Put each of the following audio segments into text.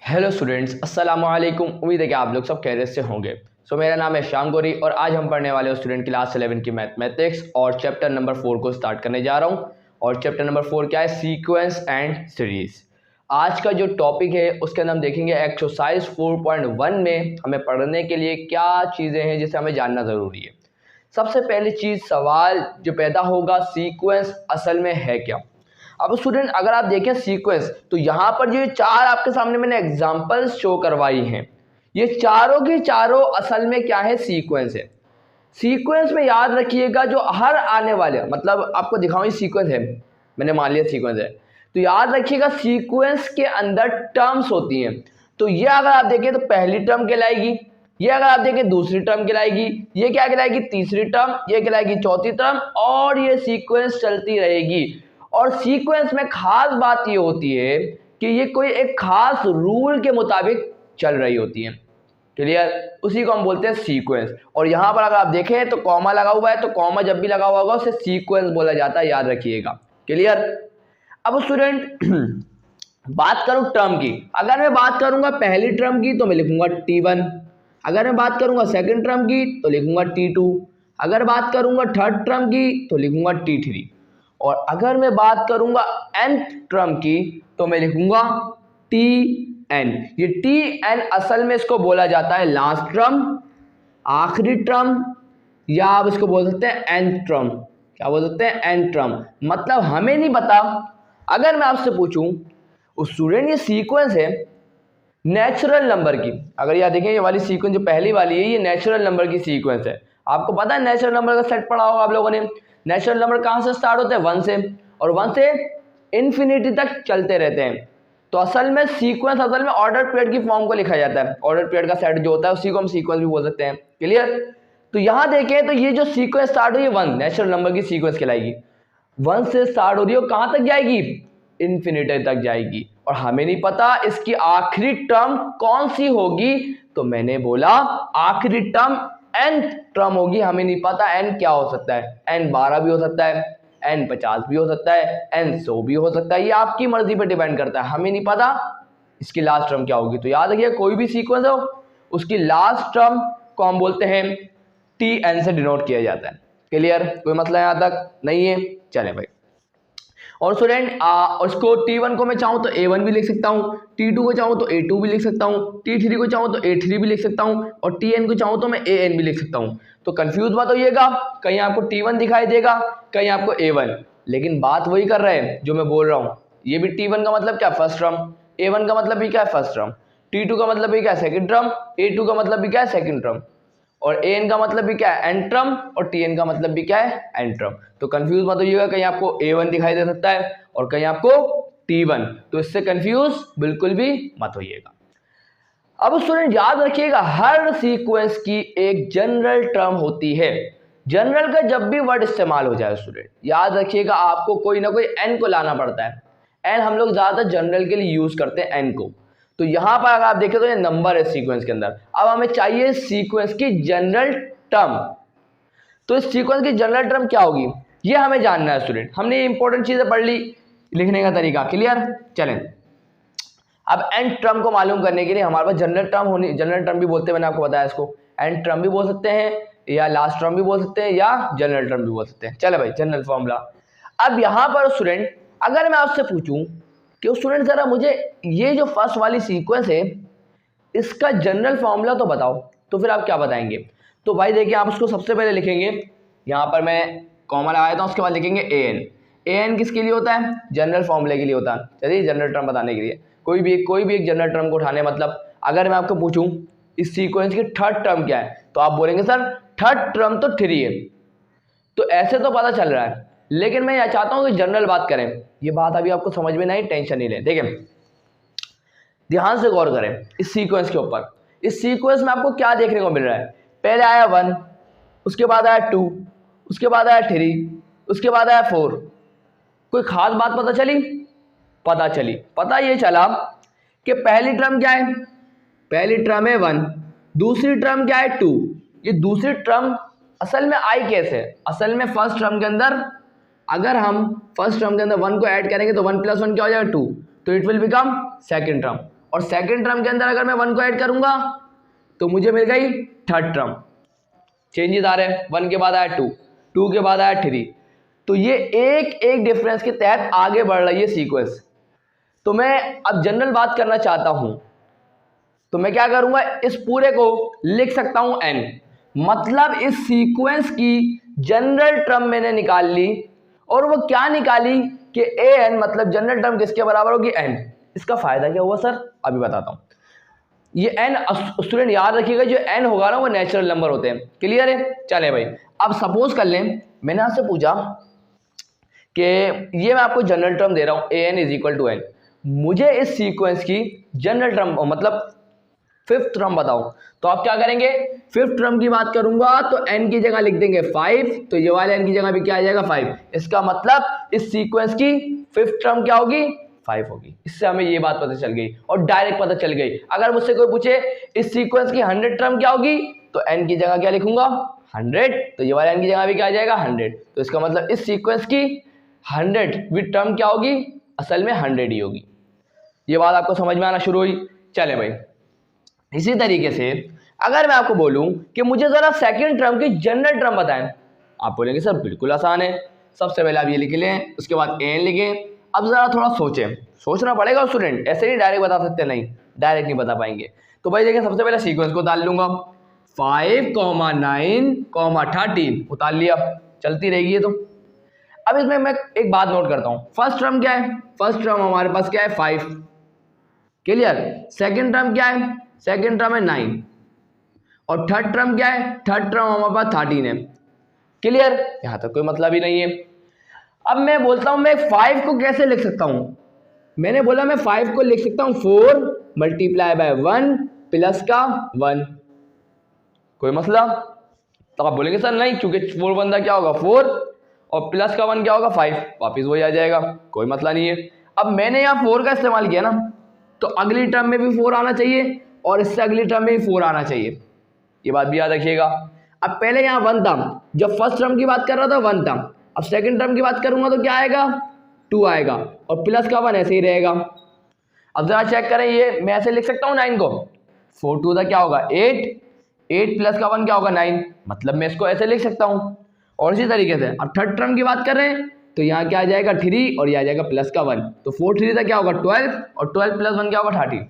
Hello students, अस्सलाम वालेकुम। उम्मीद है कि आप लोग सब खैरियत से होंगे। मेरा नाम है श्याम गौरी और आज हम पढ़ने वाले स्टूडेंट क्लास 11 की मैथमेटिक्स और चैप्टर नंबर 4 को स्टार्ट करने जा रहा हूं। और चैप्टर नंबर 4 क्या है? Sequence and series. आज का जो टॉपिक है उसके अंदर हम देखेंगे एक्सरसाइज 4.1 में हमें पढ़ने के लिए क्या चीज़ें हैं जिसे हमें जानना ज़रूरी है। सबसे पहली चीज़, सवाल जो पैदा होगा, सीक्वेंस असल में है क्या। अब स्टूडेंट अगर आप देखें सीक्वेंस, तो यहाँ पर जो चार आपके सामने मैंने एग्जांपल्स शो करवाई हैं, ये चारों की चारों असल में क्या है? सीक्वेंस है। सीक्वेंस में याद रखिएगा जो हर आने वाले, मतलब आपको दिखाऊं ये सीक्वेंस है, मैंने मान लिया सीक्वेंस है, तो याद रखिएगा सीक्वेंस के अंदर टर्म्स होती हैं। तो ये अगर आप देखें तो पहली टर्म कहलाएगी, ये अगर आप देखें दूसरी टर्म कहलाएगी, ये क्या कहलाएगी? तीसरी टर्म, ये कहलाएगी चौथी टर्म, और ये सीक्वेंस चलती रहेगी। और सीक्वेंस में खास बात ये होती है कि ये कोई एक खास रूल के मुताबिक चल रही होती है। क्लियर? उसी को हम बोलते हैं सीक्वेंस। और यहां पर अगर आप देखें तो कॉमा लगा हुआ है, तो कॉमा जब भी लगा हुआ होगा उसे सीक्वेंस बोला जाता है, याद रखिएगा। क्लियर? अब स्टूडेंट बात करूं टर्म की, अगर मैं बात करूंगा पहली टर्म की तो मैं लिखूंगा T1, अगर मैं बात करूंगा सेकंड टर्म की तो लिखूंगा T2, अगर बात करूंगा थर्ड टर्म की तो लिखूंगा T3, और अगर मैं बात करूंगा nth टर्म की तो मैं लिखूंगा Tn। ये Tn असल में इसको बोला जाता है लास्ट टर्म, आखिरी टर्म, या आप इसको बोल सकते हैं nth टर्म। क्या बोल सकते हैं? nth term. मतलब हमें नहीं पता, अगर मैं आपसे पूछूं स्टूडेंट ये सीक्वेंस है नेचुरल नंबर की, अगर यह देखें ये वाली सीक्वेंस जो पहली वाली है ये नेचुरल नंबर की सीक्वेंस है। आपको पता है नेचुरल नंबर का सेट पढ़ा होगा आप लोगों ने। नेचुरल नंबर कहाँ से स्टार्ट होते हैं? 1 से, और 1 से इन्फिनिटी तक चलते रहते हैं। तो असल में सीक्वेंस असल में ऑर्डर पीरियड की फॉर्म को लिखा जाता है। ऑर्डर पीरियड का सेट जो होता है उसी को हम सीक्वेंस भी बोल सकते हैं। क्लियर? तो यहाँ देखें तो ये जो सीक्वेंस स्टार्ट हुई है 1, नेचुरल नंबर की सीक्वेंस कहलाएगी। 1 से स्टार्ट हो रही है, कहाँ तक जाएगी? इन्फिनिटी तक जाएगी। और हमें नहीं पता इसकी आखिरी टर्म कौन सी होगी, तो मैंने बोला आखिरी टर्म nth टर्म होगी। हमें नहीं पता n क्या हो सकता है, n 12 भी हो सकता है, n 50 भी हो सकता है, n 100 भी हो सकता है, ये आपकी मर्जी पर डिपेंड करता है। हमें नहीं पता इसकी लास्ट टर्म क्या होगी। तो याद रखिए कोई भी सीक्वेंस हो उसकी लास्ट टर्म को हम बोलते हैं Tn से डिनोट किया जाता है। क्लियर? कोई मसला यहाँ तक नहीं है? चले भाई। और स्टूडेंट उसको T1 को मैं चाहूँ तो A1 भी लिख सकता हूँ, T2 को चाहूँ तो A2 भी लिख सकता हूँ, T3 को चाहूँ तो A3 भी लिख सकता हूँ, और Tn को चाहूँ तो मैं An भी लिख सकता हूँ। तो कंफ्यूज मत होइएगा, कहीं आपको T1 दिखाई देगा, कहीं आपको A1, लेकिन बात वही कर रहे हैं जो मैं बोल रहा हूँ। ये भी T1 का मतलब क्या? First term. A1 का मतलब भी क्या है? First term. T2 का मतलब भी क्या है? Second term. A2 का मतलब भी क्या है? Second term. और An का मतलब भी क्या है? N term. और Tn का मतलब भी क्या है? N term. तो कंफ्यूज मत होइएगा, कहीं आपको A1 दिखाई दे सकता है और कहीं आपको T1, तो इससे कंफ्यूज बिल्कुल भी मत होइएगा। अब स्टूडेंट याद रखिएगा हर सीक्वेंस की एक जनरल टर्म होती है। जनरल का जब भी वर्ड इस्तेमाल हो जाए स्टूडेंट याद रखिएगा आपको कोई ना कोई n को लाना पड़ता है। n हम लोग ज्यादातर जनरल के लिए यूज करते हैं n को। तो यहां पर अगर आप देखें तो ये नंबर है सीक्वेंस के अंदर। अब हमें चाहिए सीक्वेंस की जनरल टर्म। तो इस सीक्वेंस की जनरल टर्म क्या होगी ये हमें जानना है स्टूडेंट। हमने ये इंपॉर्टेंट चीजें पढ़ ली, लिखने का तरीका क्लियर। चलें अब एन टर्म को मालूम करने के लिए हमारे पास जनरल टर्म होनी, जनरल टर्म भी बोलते हैं, मैंने आपको बताया इसको एन टर्म भी बोल सकते हैं, या लास्ट टर्म भी बोल सकते हैं, या जनरल टर्म भी बोल सकते हैं। चले भाई जनरल फॉर्मूला। अब यहाँ पर स्टूडेंट अगर मैं आपसे पूछूं कि स्टूडेंट जरा मुझे ये जो फर्स्ट वाली सीक्वेंस है इसका जनरल फॉर्मूला तो बताओ, तो फिर आप क्या बताएंगे? तो भाई देखिए आप उसको सबसे पहले लिखेंगे, यहाँ पर मैं कॉमा लगाया था, उसके बाद लिखेंगे an। an किसके लिए होता है? जनरल फॉर्मूले के लिए होता है। चलिए जनरल टर्म बताने के लिए कोई भी एक जनरल टर्म को उठाने, मतलब अगर मैं आपको पूछूं इस सीक्वेंस की थर्ड टर्म क्या है तो आप बोलेंगे सर थर्ड टर्म तो 3 है। तो ऐसे तो पता चल रहा है, लेकिन मैं यह चाहता हूं कि जनरल बात करें। ये बात अभी आपको समझ में नहीं, टेंशन नहीं ले। देखें ध्यान से गौर करें इस सीक्वेंस के ऊपर। इस सीक्वेंस में आपको क्या देखने को मिल रहा है? पहले आया 1, उसके बाद आया 2, उसके बाद आया 3, उसके बाद आया 4। कोई खास बात पता चली? पता ये चला कि पहली टर्म क्या है? पहली टर्म है 1, दूसरी टर्म क्या है? 2। ये दूसरी टर्म असल में आई कैसे? असल में फर्स्ट टर्म के अंदर अगर हम फर्स्ट टर्म के अंदर 1 को ऐड करेंगे तो 1 + 1 क्या हो जाएगा? 2, तो it will become second term. और सेकंड टर्म के अंदर अगर मैं 1 को ऐड करूंगा तो मुझे मिल गई थर्ड टर्म। चेंजेस आ रहे हैं, 1 के बाद आया 2, 2 के बाद आया 3। तो ये एक एक डिफरेंस के तहत आगे बढ़ रही है सीक्वेंस। तो मैं अब जनरल बात करना चाहता हूं, तो मैं क्या करूंगा, इस पूरे को लिख सकता हूं n, मतलब इस सीक्वेंस की जनरल टर्म मैंने निकाल ली। और वो क्या निकाली कि an मतलब जनरल टर्म किसके बराबर होगी, n। इसका फायदा क्या हुआ सर, अभी बताता हूं। ये n स्टूडेंट याद रखिएगा, जो n होगा ना वो नेचुरल नंबर होते हैं। क्लियर है, चले भाई। अब सपोज कर लें मैंने आपसे पूछा कि ये मैं आपको जनरल टर्म दे रहा हूं an is equal to n, मुझे इस सीक्वेंस की जनरल टर्म मतलब फिफ्थ टर्म बताओ। तो आप क्या करेंगे, फिफ्थ टर्म की बात करूंगा तो n की जगह लिख देंगे 5, तो ये वाले n की जगह भी क्या आ जाएगा 5। इसका मतलब इस सीक्वेंस की फिफ्थ टर्म क्या होगी, 5 होगी। इससे हमें ये बात पता चल गई और डायरेक्ट पता चल गई। अगर मुझसे कोई पूछे इस सीक्वेंस की 100 टर्म क्या होगी, तो n की जगह क्या लिखूंगा 100, तो ये वाले n की जगह भी क्या आ जाएगा 100। तो इसका मतलब इस सीक्वेंस की 100वीं टर्म क्या होगी, असल में 100 ही होगी। ये बात आपको समझ में आना शुरू हुई। चले भाई, इसी तरीके से अगर मैं आपको बोलूं कि मुझे जरा सेकंड टर्म की जनरल टर्म बताएं, आप बोलेंगे सर बिल्कुल आसान है, सबसे पहले आप ये लिख लें, उसके बाद एन लिखें। अब जरा थोड़ा सोचें, सोचना पड़ेगा स्टूडेंट, ऐसे नहीं डायरेक्ट बता सकते, नहीं डायरेक्ट नहीं बता पाएंगे। तो भाई देखिए, सबसे पहले सीक्वेंस को उतार लूंगा, 5, 9, 13 उतार लिया, चलती रहेगी ये। तो अब इसमें मैं एक बात नोट करता हूँ, फर्स्ट टर्म क्या है, फर्स्ट टर्म हमारे पास क्या है 5, क्लियर। सेकंड टर्म क्या है, सेकंड टर्म है 9, और थर्ड टर्म क्या है, थर्ड टर्म हमारे पास 13 है, क्लियर। यहां तक कोई मतलब ही नहीं है। अब मैं बोलता हूं मैं 5 को कैसे लिख सकता हूं, मैंने बोला मैं 5 को लिख सकता हूं 4 मल्टीप्लाई बाय 1 प्लस का 1। कोई मसला, तो आप बोलेंगे सर नहीं, क्योंकि 4 बंदा क्या होगा 4 और प्लस का 1 क्या होगा 5, वापिस वही आ जाएगा, कोई मसला नहीं है। अब मैंने यहाँ 4 का इस्तेमाल किया ना, तो अगली टर्म में भी 4 आना चाहिए और इससे अगली टर्म में भी 4 आना चाहिए, ये बात भी याद रखिएगा। अब पहले यहाँ 1 था, जब फर्स्ट टर्म की बात कर रहा था 1 था, अब सेकंड टर्म की बात करूंगा तो क्या आएगा 2 आएगा, और प्लस का 1 ऐसे ही रहेगा। अब जरा चेक करें, ये मैं ऐसे लिख सकता हूँ 9 को, 4 2 था क्या होगा 8, 8 प्लस का 1 क्या होगा 9, मतलब मैं इसको ऐसे लिख सकता हूँ। और इसी तरीके से अब थर्ड टर्म की बात कर रहे हैं तो यहाँ क्या आ जाएगा 3 और ये आ जाएगा प्लस का 1, तो 4 3 था क्या होगा 12 और 12 प्लस 1 क्या होगा 30।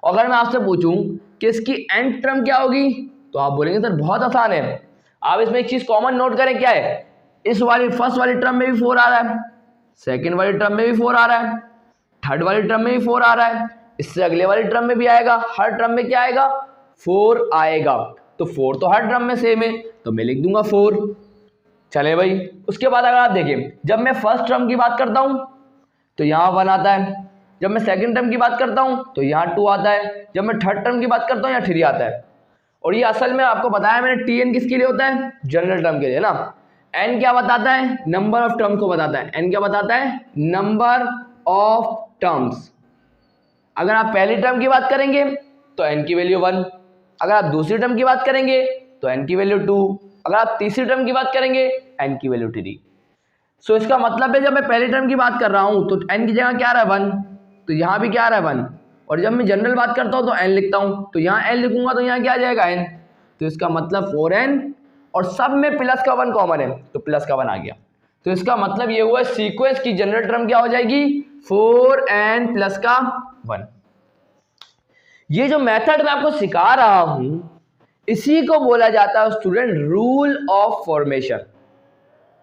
और अगर मैं आपसे पूछूं कि इसकी एंड टर्म क्या होगी, तो आप बोलेंगे सर बहुत आसान है। आप इसमें एक चीज कॉमन नोट करें, क्या है, इस वाली फर्स्ट वाली टर्म में भी 4 आ रहा है, सेकंड वाली टर्म में भी 4 आ रहा है, थर्ड वाली टर्म में भी 4 आ रहा है, इससे अगले वाली टर्म में भी आएगा, हर टर्म में क्या आएगा 4 आएगा। तो 4 तो हर टर्म में सेम है, तो मैं लिख दूंगा 4। चले भाई, उसके बाद अगर आप देखें, जब मैं फर्स्ट टर्म की बात करता हूं तो यहाँ 1 आता है, जब मैं सेकंड टर्म की बात करता हूं तो यहाँ 2 आता है, जब मैं थर्ड टर्म की बात करता हूँ यहाँ 3 आता है। और ये असल में आपको बताया मैंने, Tn किसके लिए होता है, जनरल टर्म के लिए ना। n क्या बताता है, नंबर ऑफ टर्म को बताता है, n क्या बताता है, नंबर ऑफ टर्म्स। अगर आप पहली टर्म की बात करेंगे तो n की वैल्यू 1, अगर आप दूसरी टर्म की बात करेंगे तो n की वैल्यू 2, अगर आप तीसरी टर्म की बात करेंगे n की वैल्यू 3। सो इसका मतलब है जब मैं पहली टर्म की बात कर रहा हूं तो n की जगह क्या आ रहा है 1, तो यहाँ भी क्या आ रहा है 1, और जब मैं जनरल बात करता हूं तो n लिखता हूं, तो यहाँ n लिखूंगा तो यहाँ क्या आ जाएगा n, तो इसका मतलब 4n, और सब में प्लस का 1 कॉमन है तो प्लस का 1 आ गया। तो इसका मतलब ये हुआ सीक्वेंस की जनरल टर्म क्या हो जाएगी 4n प्लस का 1। ये जो मेथड मैं आपको सिखा रहा हूं इसी को बोला जाता है स्टूडेंट रूल ऑफ फॉर्मेशन।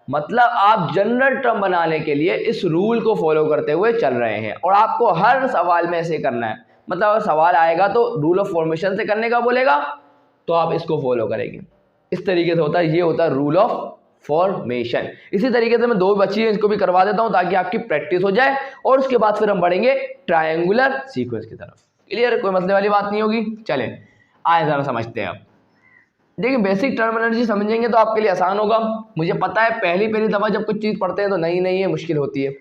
मतलब आप जनरल टर्म बनाने के लिए इस रूल को फॉलो करते हुए चल रहे हैं, और आपको हर सवाल में ऐसे करना है। मतलब अगर सवाल आएगा तो रूल ऑफ फॉर्मेशन से करने का बोलेगा तो आप इसको फॉलो करेंगे। इस तरीके से होता है, ये होता है रूल ऑफ फॉर्मेशन। इसी तरीके से मैं 2 बच्ची हैं, इसको भी करवा देता हूं ताकि आपकी प्रैक्टिस हो जाए, और उसके बाद फिर हम बढ़ेंगे ट्रायंगुलर सीक्वेंस की तरफ। क्लियर, कोई मसले वाली बात नहीं होगी। चलें आए जरा समझते हैं। अब देखिए, बेसिक टर्मिनोलॉजी समझेंगे तो आपके लिए आसान होगा। मुझे पता है पहली दफ़ा जब कुछ चीज़ पढ़ते हैं तो नई है, मुश्किल होती है।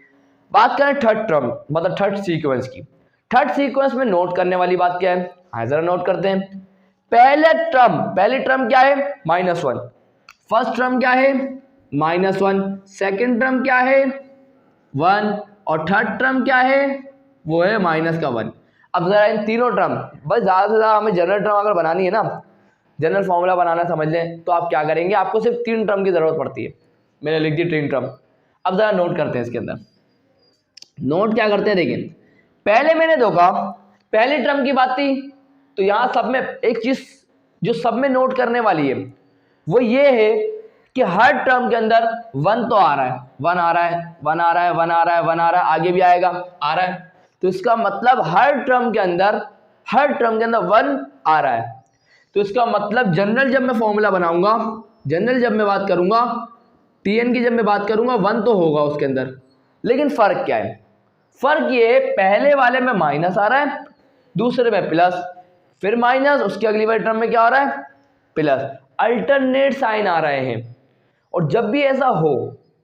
बात करें थर्ड टर्म मतलब थर्ड सीक्वेंस की, थर्ड सीक्वेंस में नोट करने वाली बात क्या है, हाँ जरा नोट करते हैं। पहली टर्म क्या है -1, फर्स्ट टर्म क्या है -1, सेकेंड टर्म क्या है 1, और थर्ड टर्म क्या है वो है -1। अब जरा इन तीनों टर्म, बस ज़्यादा से ज़्यादा हमें जनरल टर्म अगर बनानी है ना, जनरल फॉर्मूला बनाना समझ लें, तो आप क्या करेंगे, आपको सिर्फ 3 टर्म की ज़रूरत पड़ती है। मैंने लिख दी 3 टर्म। अब ज़रा नोट करते हैं इसके अंदर, नोट क्या करते हैं, देखिए पहले मैंने देखा पहली टर्म की बात थी, तो यहाँ सब में एक चीज़ जो सब में नोट करने वाली है वो ये है कि हर टर्म के अंदर 1 तो आ रहा है, 1 आ रहा है, 1 आ रहा है, 1 आ रहा है, 1 आ रहा है, आगे भी आएगा, आ रहा है। तो इसका मतलब हर टर्म के अंदर 1 आ रहा है। तो इसका मतलब जनरल जब मैं फॉर्मूला बनाऊंगा, जनरल जब मैं बात करूंगा, Tn की जब मैं बात करूंगा 1 तो होगा उसके अंदर। लेकिन फर्क क्या है, फर्क ये पहले वाले में माइनस आ रहा है, दूसरे में प्लस, फिर माइनस, उसके अगली वाली टर्म में क्या आ रहा है, प्लस, अल्टरनेट साइन आ रहे हैं। और जब भी ऐसा हो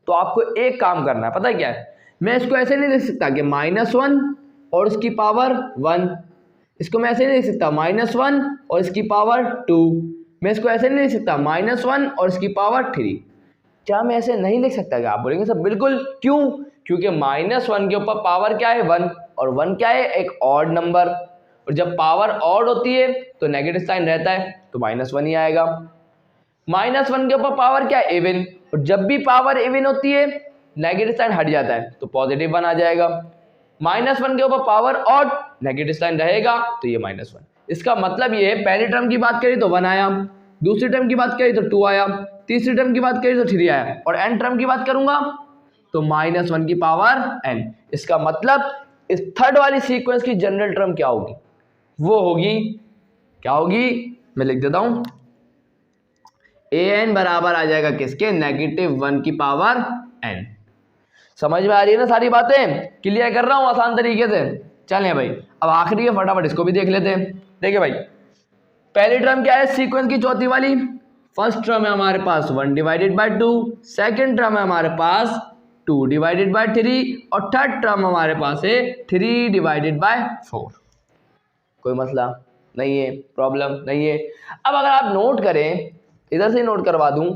तो आपको एक काम करना है, पता है क्या है, मैं इसको ऐसे नहीं लिख सकता कि -1 और इसकी पावर 1, इसको मैं ऐसे नहीं लिख सकता -1 और इसकी पावर 2, मैं इसको ऐसे नहीं लिख सकता -1 और इसकी पावर 3। क्या मैं ऐसे नहीं लिख सकता? क्या आप बोलेंगे सर बिल्कुल, क्यों? क्योंकि -1 के ऊपर पावर क्या है, 1, और 1 क्या है, एक ऑड नंबर, और जब पावर ऑड होती है तो नेगेटिव साइन रहता है, तो -1 ही आएगा। -1 के ऊपर पावर क्या है, इवन, और जब भी पावर इवन होती है नेगेटिव साइन हट जाता है, तो पॉजिटिव 1 आ जाएगा। -1 के ऊपर पावर ऑड, नेगेटिव साइन रहेगा, तो ये -1। इसका मतलब ये है, पहली टर्म की बात करी तो 1 आया, दूसरी टर्म की बात करी तो 2 आया, तीसरी टर्म की बात करी तो 3 आया, और n टर्म की बात करूंगा तो -1 की पावर n। इसका मतलब इस थर्ड वाली सीक्वेंस की जनरल टर्म क्या होगी, वो होगी, क्या होगी, मैं लिख देता हूं, an बराबर आ जाएगा किसके, -1 की पावर n। समझ में आ रही है ना सारी बातें, क्लियर कर रहा हूं आसान तरीके से। चलें भाई, अब आखिरी है, फटाफट इसको भी देख लेते हैं। देखिए भाई, पहली टर्म क्या है सीक्वेंस की, चौथी वाली, फर्स्ट टर्म है हमारे पास 1/2, सेकंड टर्म है हमारे पास 2/3, और थर्ड टर्म हमारे पास है 3/4। कोई मसला नहीं है, प्रॉब्लम नहीं है। अब अगर आप नोट करें, इधर से नोट करवा दूं,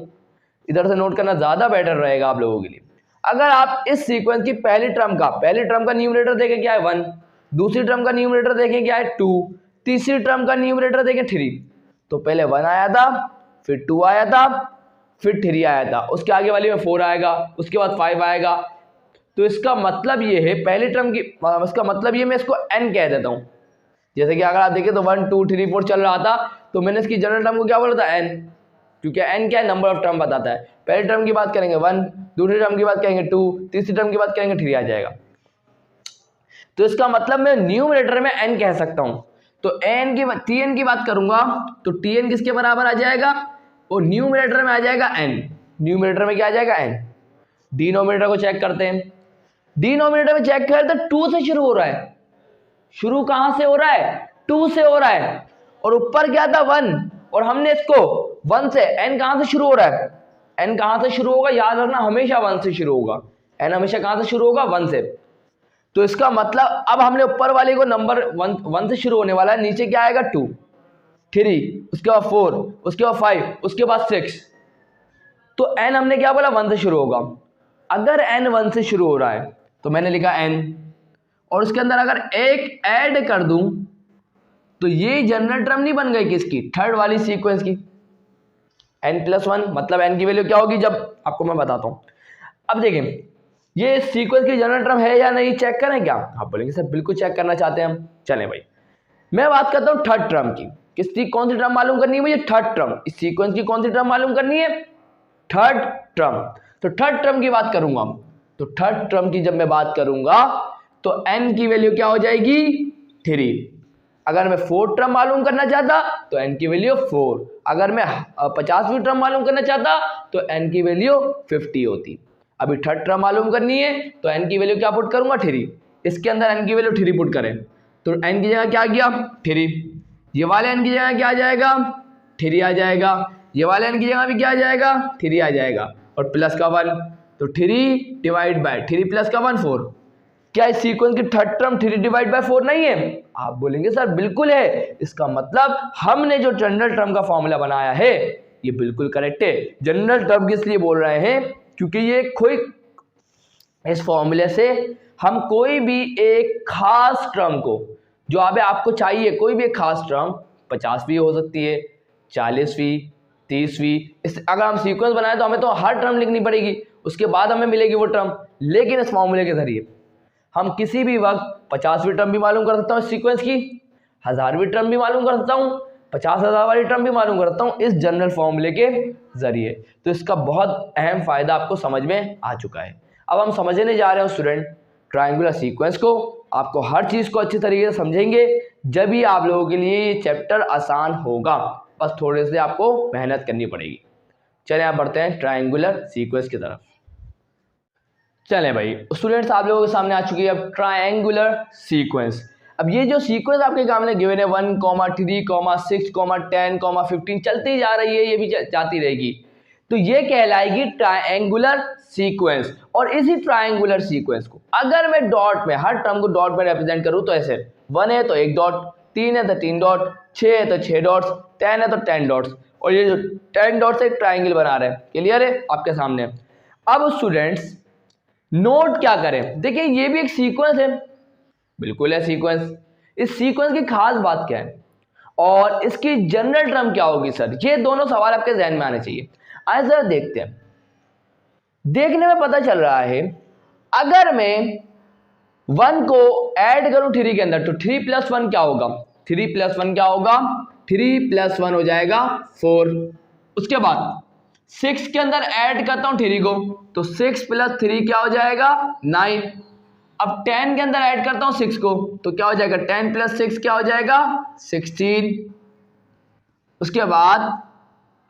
इधर से नोट करना ज़्यादा बेटर रहेगा आप लोगों के लिए। अगर आप इस सीक्वेंस की पहली टर्म का न्यूमरेटर देखें क्या है 1, दूसरी टर्म का न्यूमरेटर देखें क्या है 2, तीसरी टर्म का न्यूमरेटर देखें 3, तो पहले 1 आया था, फिर 2 आया था, फिर 3 आया था, उसके आगे वाली में 4 आएगा, उसके बाद 5 आएगा। तो इसका मतलब ये है पहली टर्म की, इसका मतलब ये मैं इसको n कह देता हूँ। जैसे कि अगर आप देखें तो 1 2 3 4 चल रहा था, तो मैंने इसकी जनरल टर्म को क्या बोला था, n, क्योंकि n क्या है, नंबर ऑफ टर्म बताता है। पहली टर्म की बात करेंगे 1, दूसरी टर्म की बात करेंगे 2, तीसरी टर्म की बात करेंगे 3 आ जाएगा। तो इसका मतलब मैं न्यूमरेटर में n कह सकता हूं। तो tn की बात करूंगा तो tn किसके बराबर आ जाएगा, और न्यूमरेटर में आ जाएगा n। न्यूमरेटर में क्या आ जाएगा, n। डिनोमिनेटर को चेक करते हैं, डिनोमिनेटर में चेक करें तो 2 से शुरू हो रहा है, शुरू कहां से हो रहा है, 2 से हो रहा है, और ऊपर क्या था 1, और हमने इसको 1 से, n कहां से शुरू हो रहा है, n कहां से शुरू होगा, याद रखना हमेशा 1 से शुरू होगा, n हमेशा कहां से शुरू होगा, 1 से। तो इसका मतलब अब हमने ऊपर वाले को नंबर 1 से शुरू होने वाला है, नीचे क्या आएगा 2, 3, उसके बाद 4, उसके बाद 5, उसके बाद 6। तो n हमने क्या बोला 1 से शुरू होगा। अगर n 1 से शुरू हो रहा है तो मैंने लिखा n, और उसके अंदर अगर एक ऐड कर दूं तो ये जनरल टर्म नहीं बन गई किसकी, थर्ड वाली सीक्वेंस की, n+1, मतलब n की वैल्यू क्या होगी, जब आपको मैं बताता हूं। अब देखें ये सीक्वेंस की जनरल टर्म है या नहीं, चेक करें क्या, आप बोलेंगे सर बिल्कुल चेक करना चाहते हैं हम। चलें भाई, मैं बात करता हूं थर्ड टर्म की, किसकी, कौन सी टर्म मालूम करनी है मुझे, थर्ड टर्म, इस सीक्वेंस की कौन सी टर्म मालूम करनी है, थर्ड टर्म। तो थर्ड टर्म की बात करूंगा, तो थर्ड टर्म की जब मैं बात करूंगा तो n की वैल्यू क्या हो जाएगी, 3। अगर मैं फोर्थ टर्म मालूम करना चाहता तो n की वैल्यू 4, अगर मैं 50वीं टर्म मालूम करना चाहता तो n की वैल्यू 50 होती। अभी थर्ड टर्म मालूम करनी है तो n की वैल्यू क्या पुट करूंगा, 3, इसके अंदर n की वैल्यू 3 पुट करें तो n की जगह क्या गया 3, ये वाले n की जगह क्या आ जाएगा 3 आ जाएगा, ये वाले n की जगह भी क्या आ जाएगा 3 आ जाएगा, और प्लस का 1, तो 3/3 प्लस का 1 4। क्या इस सीक्वेंस की थर्ड टर्म 3/4 नहीं है, आप बोलेंगे सर बिल्कुल है। इसका मतलब हमने जो जनरल टर्म का फॉर्मूला बनाया है ये बिल्कुल करेक्ट है। जनरल टर्म किस लिए बोल रहे हैं, क्योंकि ये कोई, इस फॉर्मूले से हम कोई भी एक खास टर्म को जो अब आपको चाहिए कोई भी एक खास टर्म 50वीं हो सकती है, 40वीं, 30वीं, इस अगर हम सीक्वेंस बनाए तो हमें तो हर टर्म लिखनी पड़ेगी, उसके बाद हमें मिलेगी वो टर्म। लेकिन इस फॉर्मूले के जरिए हम किसी भी वक्त 50वीं टर्म भी मालूम कर सकता हूँ इस सीक्वेंस की, 1000वीं टर्म भी मालूम कर सकता हूँ, 50,000 वाली टर्म भी मालूम कर सकता हूँ इस जनरल फॉर्मूले के जरिए। तो इसका बहुत अहम फायदा आपको समझ में आ चुका है। अब हम समझने जा रहे हैं स्टूडेंट ट्रायंगुलर सीक्वेंस को। आपको हर चीज़ को अच्छी तरीके से समझेंगे जब भी आप लोगों के लिए ये चैप्टर आसान होगा, बस थोड़े से आपको मेहनत करनी पड़ेगी। चलिए आप बढ़ते हैं ट्रायंगुलर सीक्वेंस की तरफ। चलें भाई स्टूडेंट्स, आप लोगों के सामने आ चुकी है अब ट्रायंगुलर सीक्वेंस। अब ये जो सीक्वेंस आपके सामने गिवन है 1, 3, 6, 10, 15 चलती जा रही है, ये भी जाती रहेगी, तो ये कहलाएगी ट्रायंगुलर सीक्वेंस। और इसी ट्रायंगुलर सीक्वेंस को अगर मैं डॉट में, हर टर्म को डॉट में रिप्रेजेंट करूं तो ऐसे 1 है तो 1 डॉट, 3 है तो 3 डॉट, 6 है तो 6 डॉट्स, 10 है तो 10 डॉट्स, और ये जो 10 डॉट्स एक ट्रायंगल बना रहे हैं। क्लियर है आपके सामने। अब स्टूडेंट्स नोट क्या करें, देखिए ये भी एक सीक्वेंस है, बिल्कुल है सीक्वेंस। इस सीक्वेंस की खास बात क्या है और इसकी जनरल टर्म क्या होगी सर, ये दोनों सवाल आपके जहन में आने चाहिए। आइए जरा देखते हैं। देखने में पता चल रहा है अगर मैं 1 को ऐड करूं 3 के अंदर तो 3 + 1 क्या होगा, 3 + 1 क्या होगा, 3 + 1 हो जाएगा 4। उसके बाद 6 के अंदर ऐड करता हूं 3 को तो 6 + 3 क्या हो जाएगा 9। अब 10 के अंदर ऐड करता हूं 6 को तो क्या हो जाएगा 10 + 6 क्या हो जाएगा 16। उसके बाद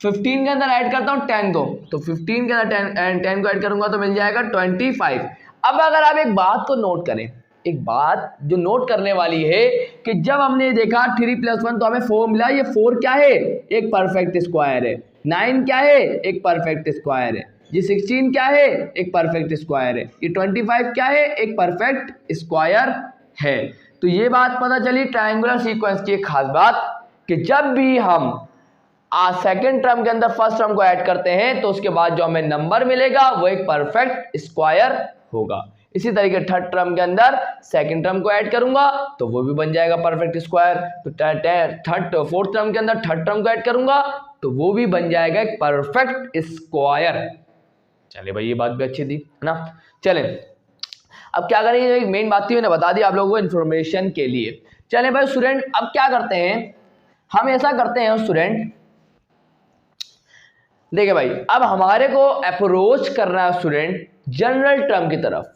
15 के अंदर ऐड करता हूं 10 को तो 15 के अंदर 10 को ऐड करूंगा तो मिल जाएगा 25। अब अगर आप एक बात को नोट करें, एक बात जो नोट करने वाली है कि जब हमने देखा 3 + 1 तो हमें 4 मिला, ये 4 क्या है, एक परफेक्ट स्क्वायर है, 9 क्या है, एक परफेक्ट स्क्वायर है, ये 16 क्या है, एक परफेक्ट स्क्वायर है, ये 25 क्या है, एक परफेक्ट स्क्वायर है। तो ये बात पता चली ट्रायंगुलर सीक्वेंस की एक खास बात कि जब भी हम सेकेंड टर्म के अंदर फर्स्ट टर्म को ऐड करते हैं तो उसके बाद जो हमें नंबर मिलेगा वो एक परफेक्ट स्क्वायर होगा। इसी तरीके थर्ड टर्म के अंदर सेकंड टर्म को ऐड करूंगा तो वो भी बन जाएगा परफेक्ट स्क्वायर। तो फोर्थ टर्म के अंदर थर्ड टर्म को ऐड करूंगा तो वो भी बन जाएगा एक परफेक्ट स्क्वायर। चलिए भाई ये बात भी अच्छी थी, है ना। चलें अब क्या करेंगे, एक मेन बात थी मैंने बता दी आप लोगों को इन्फॉर्मेशन के लिए। चलें भाई स्टूडेंट अब क्या करते हैं, हम ऐसा करते हैं स्टूडेंट, देखिए भाई अब हमारे को अप्रोच करना है स्टूडेंट जनरल टर्म की तरफ।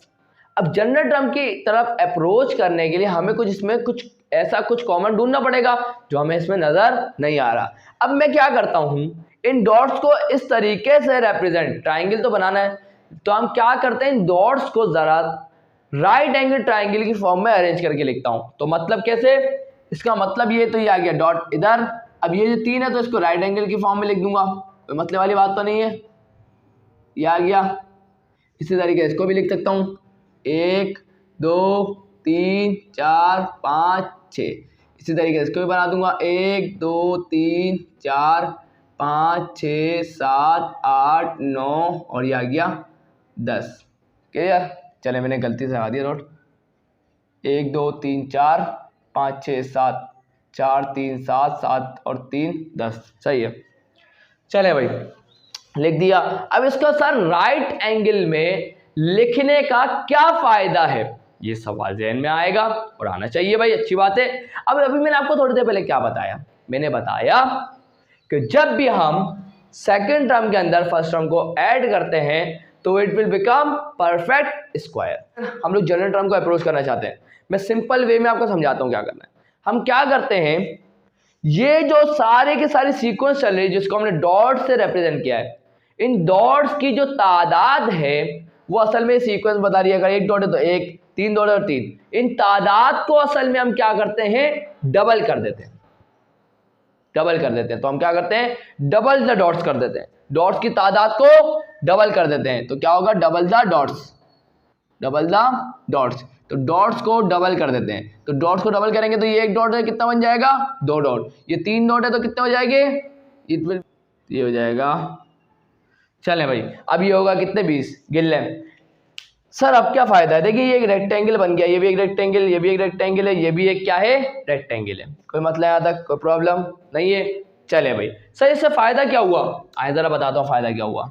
अब जनरल टर्म की तरफ अप्रोच करने के लिए हमें कुछ इसमें कुछ ऐसा कुछ कॉमन ढूंढना पड़ेगा जो हमें इसमें नजर नहीं आ रहा। अब मैं क्या करता हूं, इन डॉट्स को इस तरीके से रिप्रेजेंट, ट्राइंगल तो बनाना है तो हम क्या करते हैं इन डॉट्स को जरा राइट एंगल ट्राइंगल की फॉर्म में अरेंज करके लिखता हूं। तो मतलब कैसे, इसका मतलब ये तो ये आ गया डॉट इधर, अब ये जो 3 है तो इसको राइट एंगल की फॉर्म में लिख दूंगा, कोई मतलब वाली बात तो नहीं है, ये आ गया। इसी तरीके से इसको भी लिख सकता हूं 1 2 3 4 5 6, इसी तरीके से इसको भी बना दूंगा 1 2 3 4 5 6 7 8 9 और ये आ गया 10। क्लियर। चले मैंने गलती से लगा दिया नोट, 1 2 3 4 5 6 7 4 3 7 7 और 3 10, सही है। चले भाई लिख दिया। अब इसका सर राइट एंगल में लिखने का क्या फायदा है, ये सवाल ज़हन में आएगा और आना चाहिए भाई, अच्छी बात है। अब अभी मैंने आपको थोड़ी देर पहले क्या बताया, मैंने बताया कि जब भी हम सेकंड टर्म के अंदर फर्स्ट टर्म को ऐड करते हैं तो it will become perfect square. हम लोग जनरल टर्म को अप्रोच करना चाहते हैं, मैं सिंपल वे में आपको समझाता हूं क्या करना है। हम क्या करते हैं, ये जो सारे के सारे सीक्वेंस चल रही है जिसको हमने डॉट से रिप्रेजेंट किया है, इन डॉट्स की जो तादाद है वो असल में सीक्वेंस बता रही है। अगर 1 डॉट है तो 1, 3 डॉट है तो 3, इन तादाद को असल में हम क्या करते हैं डबल कर देते हैं, डबल कर देते हैं। तो हम क्या करते हैं डबल द डॉट्स कर देते हैं, डॉट्स की तादाद को डबल कर देते हैं तो क्या होगा double the dots, double the dots. तो डॉट्स को डबल कर देते हैं, तो डॉट्स को डबल करेंगे तो ये 1 डॉट है कितना बन जाएगा 2 डॉट, ये 3 डॉट है तो कितने हो जाएंगे ये हो जाएगा। चलें भाई अब ये होगा कितने 20, गिन लें सर अब क्या फायदा है, देखिए ये एक रेक्टेंगल बन गया, ये भी एक रेक्टेंगल, ये भी एक रेक्टेंगल है, ये भी एक क्या है, रेक्टेंगल है। कोई मतलब यहाँ तक कोई प्रॉब्लम नहीं है। चले भाई सर इससे फायदा क्या हुआ, आए जरा बताता हूँ फायदा क्या हुआ।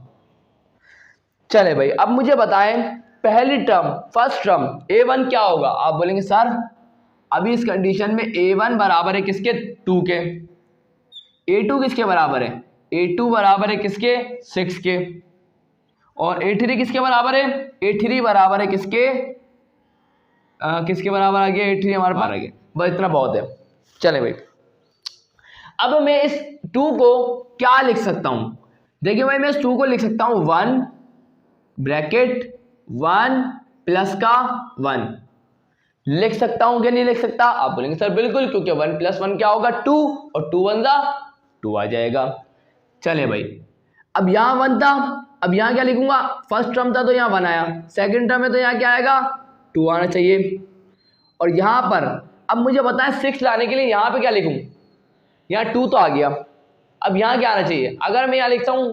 चले भाई अब मुझे बताएं पहली टर्म फर्स्ट टर्म a1 क्या होगा। आप बोलेंगे सर अभी इस कंडीशन में a1 बराबर है किसके, 2 के, a2 किसके बराबर है, a2 बराबर है किसके, 6 के, और a3 किसके बराबर है, a3 बराबर है किसके, किसके बराबर आ गया, a3 हमारे पास आ गया। बस इतना बहुत है। चले भाई अब मैं इस 2 को क्या लिख सकता हूं, देखिए भाई मैं इस 2 को लिख सकता हूं 1 ब्रैकेट 1 प्लस का 1 लिख सकता हूं कि नहीं लिख सकता। आप बोलेंगे सर बिल्कुल, क्योंकि 1 प्लस 1 क्या होगा 2 और 2 1 जा 2 आ जाएगा। चले भाई अब यहां 1 था, अब यहां क्या लिखूंगा, फर्स्ट टर्म था तो यहां 1 आया, सेकंड टर्म है तो यहां क्या आएगा 2 आना चाहिए। और यहां पर अब मुझे बताएं 6 लाने के लिए यहां पे क्या लिखूं, यहाँ 2 तो आ गया, अब यहाँ क्या आना चाहिए, अगर मैं यहाँ लिखता हूँ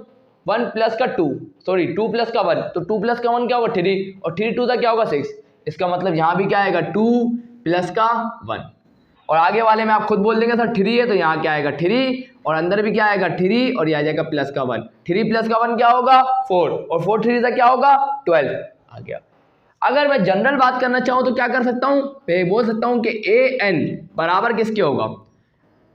1 प्लस का 2 सॉरी 2 प्लस का 1 तो 2 प्लस का 1 क्या होगा 3 और 3 2 का क्या होगा 6, इसका मतलब यहाँ भी क्या आएगा 2 प्लस का 1 और आगे वाले में आप खुद बोल देंगे सर 3 है तो यहाँ क्या आएगा 3 और अंदर भी क्या आएगा 3 और ये आ जाएगा प्लस का 1, 3 प्लस का 1 क्या होगा 4 और 4 3 का क्या होगा 12 आ गया। अगर मैं जनरल बात करना चाहूँ तो क्या कर सकता हूँ, मैं बोल सकता हूँ कि an बराबर किसके होगा,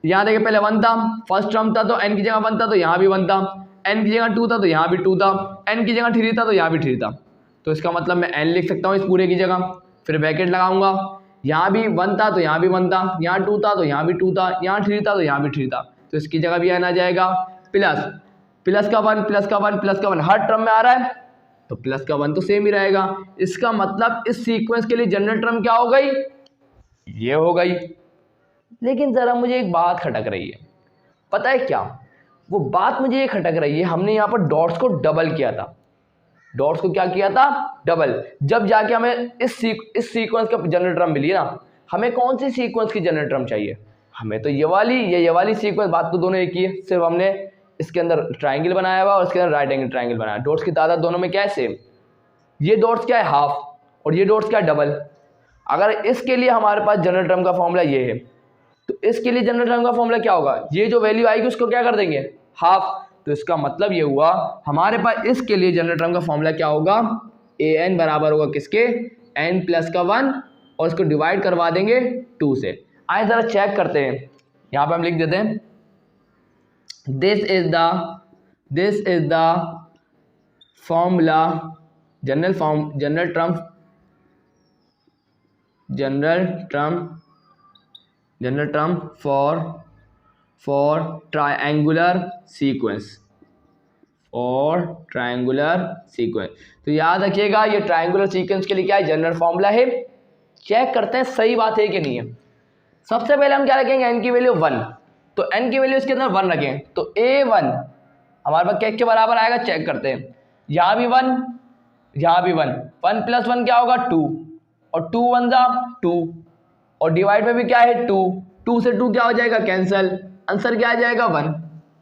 यहाँ देखिए पहले 1 था, फर्स्ट टर्म था तो n की जगह 1 था तो यहाँ भी 1 था, n की जगह 2 था तो यहाँ भी 2 था, n की जगह 3 था तो यहाँ भी 3 था, तो इसका मतलब मैं n लिख सकता हूँ इस पूरे की जगह, फिर ब्रैकेट लगाऊंगा, यहाँ भी 1 था तो यहाँ भी 1 था, यहाँ 2 था तो यहाँ भी 2 था, यहाँ 3 था तो यहाँ भी 3 था, तो इसकी जगह भी n आ जाएगा प्लस प्लस का 1 प्लस का 1 प्लस का 1 हर टर्म में आ रहा है तो प्लस का 1 तो सेम ही रहेगा। इसका मतलब इस सीक्वेंस के लिए जनरल टर्म क्या हो गई, ये हो गई। लेकिन ज़रा मुझे एक बात खटक रही है, पता है क्या, वो बात मुझे ये खटक रही है, हमने यहाँ पर डॉट्स को डबल किया था, डॉट्स को क्या किया था डबल, जब जाके हमें इस सीक्वेंस का जनरल टर्म मिली ना, हमें कौन सी सीक्वेंस की जनरल टर्म चाहिए, हमें तो ये वाली सीक्वेंस, बात तो दोनों एक ही है, सिर्फ हमने इसके अंदर ट्राइंगल बनाया हुआ और इसके अंदर राइट एंगल ट्राइंगल बनाया, डॉट्स की तादाद दोनों में क्या है सेम, ये डॉट्स क्या है हाफ और ये डॉट्स क्या है डबल। अगर इसके लिए हमारे पास जनरल टर्म का फॉर्मूला ये है तो इसके लिए जनरल टर्म का फॉर्मूला क्या होगा, ये जो वैल्यू आएगी उसको क्या कर देंगे हाफ, तो इसका मतलब ये हुआ हमारे पास इसके लिए जनरल टर्म का फॉर्मूला क्या होगा, an बराबर होगा किसके n प्लस का 1 और इसको डिवाइड करवा देंगे 2 से। आइए जरा चेक करते हैं, यहाँ पे हम लिख देते हैं this is the formula general term for triangular sequence तो याद रखिएगा ये ट्रायंगुलर सीक्वेंस के लिए क्या है जनरल फॉर्मूला है। चेक करते हैं सही बात है कि नहीं है। सबसे पहले हम क्या रखेंगे n की वैल्यू 1, तो n की वैल्यू इसके अंदर 1 रखें तो a1 हमारे पास क्या के बराबर आएगा, चेक करते हैं, यहाँ भी 1 यहाँ भी 1 प्लस 1 क्या होगा 2 और 2 1 जा 2 और डिवाइड में भी क्या है 2 से 2 क्या हो जाएगा कैंसिल, आंसर क्या आ जाएगा 1।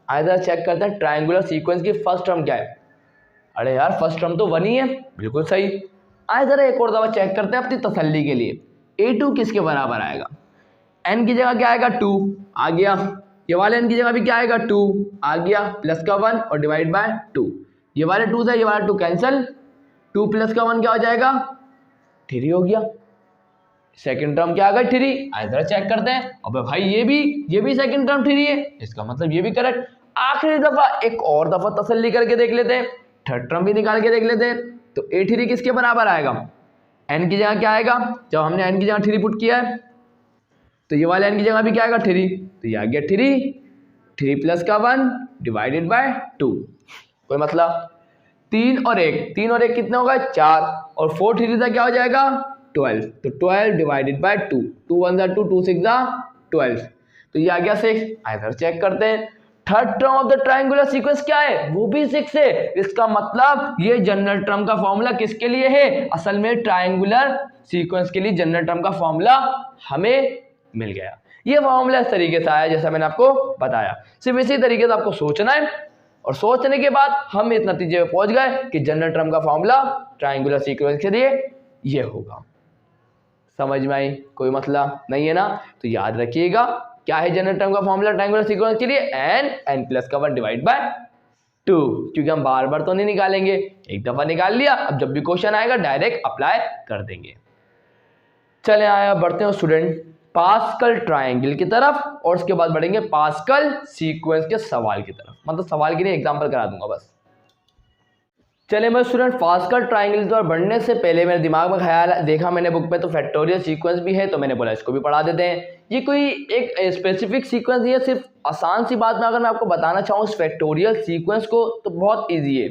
आइए चेक करते हैं ट्रायंगुलर सीक्वेंस की फर्स्ट टर्म क्या है, अरे यार फर्स्ट टर्म तो 1 ही है, बिल्कुल सही। आइए जरा एक और दफा चेक करते हैं अपनी तसल्ली के लिए, a2 किसके बराबर आएगा, n की जगह क्या आएगा 2 आ गया, ये वाले n की जगह भी क्या आएगा 2 आ गया, प्लस का 1 और डिवाइड बाय 2, ये वाले 2 से ये वाला 2 कैंसिल, 2 प्लस का 1 क्या हो जाएगा 3 हो गया, सेकंड टर्म क्या आ गया 3। आइए जरा चेक करते हैं, अबे भाई ये भी सेकंड टर्म 3 है, इसका मतलब ये भी करेक्ट। आखिरी दफा एक और दफा तसल्ली करके देख लेते हैं, थर्ड टर्म भी निकाल के देख लेते हैं, तो a3 किसके बराबर आएगा, n की जगह क्या आएगा, जब हमने n की जगह 3 पुट किया है तो ये वाले n की जगह भी क्या आएगा 3, तो ये आ गया 3 प्लस का 1 डिवाइडेड बाय 2, कोई मतलब 3 और 1 कितने होगा 4 और 4 3 था क्या हो जाएगा 12, तो 12 डिवाइडेड बाय 2, 2 1 जा 2 6 जा 12, तो ये आ गया 6। इधर चेक करते हैं third term of the triangular sequence क्या है, वो भी 6 है, इसका मतलब ये जनरल टर्म का फॉर्मूला किसके लिए है, असल में ट्रायंगुलर सीक्वेंस के लिए जनरल टर्म का फॉर्मूला हमें मिल गया। ये फॉर्मूला इस तरीके से आया जैसा मैंने आपको बताया, सिर्फ इसी तरीके से आपको सोचना है और सोचने के बाद हम इस नतीजे पे पहुंच गए कि जनरल टर्म का फॉर्मूला ट्रायंगुलर सीक्वेंस के लिए ये होगा। समझ में आई? कोई मसला नहीं है ना? तो याद रखिएगा क्या है जनरल टर्म का फॉर्मूला ट्रायंगुलर सीक्वेंस के लिए, n प्लस का 1 डिवाइड बाय 2, क्योंकि हम बार बार तो नहीं निकालेंगे, एक दफा निकाल लिया, अब जब भी क्वेश्चन आएगा डायरेक्ट अप्लाई कर देंगे। चले आया बढ़ते हैं स्टूडेंट पास्कल ट्रायंगल की तरफ और उसके बाद बढ़ेंगे पास्कल सीक्वेंस के सवाल की तरफ, मतलब सवाल के लिए एग्जांपल करा दूंगा बस। चले मैं स्टूडेंट पास्कल ट्रायंगल की तरफ बढ़ने से पहले मेरे दिमाग में ख्याल देखा मैंने बुक पे तो फैक्टोरियल सीक्वेंस भी है, तो मैंने बोला इसको भी पढ़ा देते हैं। ये कोई एक स्पेसिफिक सीक्वेंस नहीं है, सिर्फ आसान सी बात में अगर मैं आपको बताना चाहूँ इस फैक्टोरियल सीक्वेंस को तो बहुत ईजी है।